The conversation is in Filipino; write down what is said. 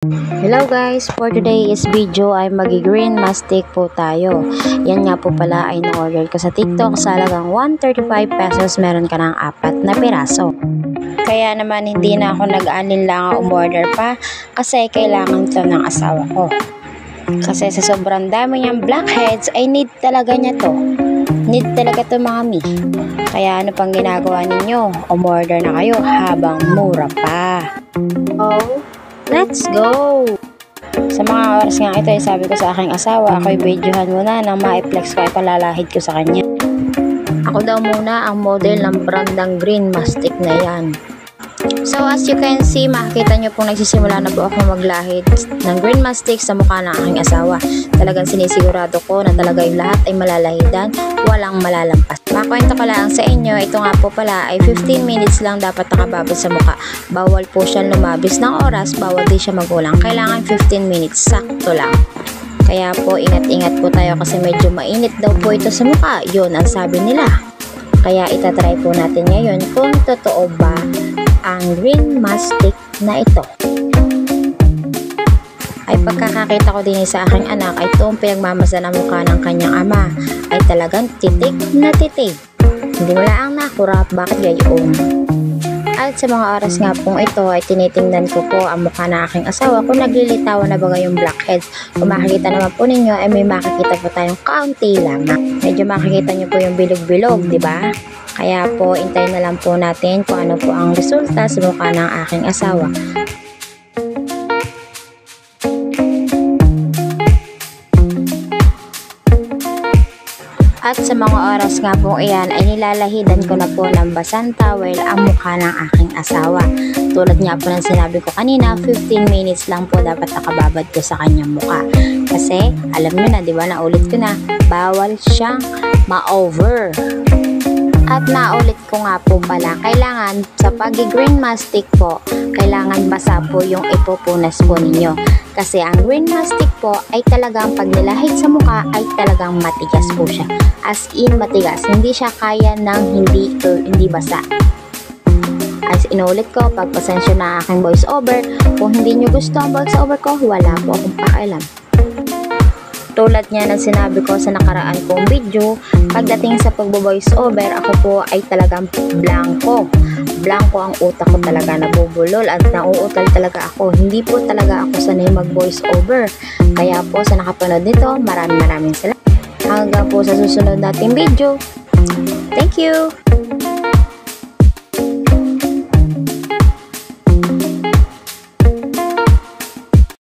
Hello guys, for today's video ay magi-green mastic po tayo. Yan nga po pala ay na-order ko sa TikTok sa halagang 135 pesos, meron ka ng 4 na piraso. Kaya naman hindi na ako nag-alinlangan umorder pa kasi kailangan ito ng asawa ko. Kasi sa sobrang dami niyang blackheads ay need talaga niya to. Need talaga to mga mi. Kaya ano pang ginagawa ninyo? Umorder na kayo habang mura pa. Oh, let's go! Sa mga oras nga ito ay sabi ko sa aking asawa, ako'y videohan muna nang ma-flex ko ay palalahid ko sa kanya. Ako daw muna ang model ng brand ng green mastic na yan. So as you can see, makikita nyo pong nagsisimula na po ako maglahid ng green mastic sa mukha ng aking asawa. Talagang sinisigurado ko na talaga yung lahat ay malalahidan, walang malalampas. Makwento ko lang sa inyo, ito nga po pala ay 15 minutes lang dapat nakababad sa mukha. Bawal po siyang lumabis ng oras, bawal din siya magulang. Kailangan 15 minutes, sakto lang. Kaya po ingat-ingat po tayo kasi medyo mainit daw po ito sa mukha. Yun ang sabi nila. Kaya itatry po natin ngayon kung totoo ba ang green mastic na ito. Ay pagkakakita ko din sa aking anak ay itong pinagmamasa ng mukha ng kanyang ama ay talagang titig na titig. Hindi mo lang nakurap bakit gayon. At sa mga oras nga pong ito ay tinitingnan ko po ang mukha ng aking asawa kung naglilitawan na ba yung blackheads. Kung makikita naman po ninyo ay may makikita po tayong kaunti lang. Medyo makikita nyo po yung bilog-bilog, di ba? Kaya po, intayin na lang po natin kung ano po ang resulta sa mukha ng aking asawa. At sa mga oras nga po iyan ay nilalahidan ko na po ng basang towel ang mukha ng aking asawa. Tulad nga po ng sinabi ko kanina, 15 minutes lang po dapat nakababad ko sa kanyang mukha. Kasi alam nyo na, di ba, naulit ko na, bawal siyang ma-over. At naulit ko nga po pala, kailangan sa pag-green mastic po, kailangan basa po yung ipupunas po ninyo. Kasi ang green mastic po ay talagang pag nilahid sa mukha ay talagang matigas po siya. As in matigas, hindi siya kaya ng hindi basa. As inulit ko, pagpasensya na aking voice over, kung hindi nyo gusto ang voice over ko, wala po akong pakialam. Tulad niya ng sinabi ko sa nakaraan kong video, pagdating sa pagbo-voice over, ako po ay talagang blanco. Blanco ang utak ko talaga, nabubulol at nauutal talaga ako. Hindi po talaga ako sanay mag-voice over. Kaya po sa nakapanood nito, maraming salamat. Hanggang po sa susunod nating video. Thank you!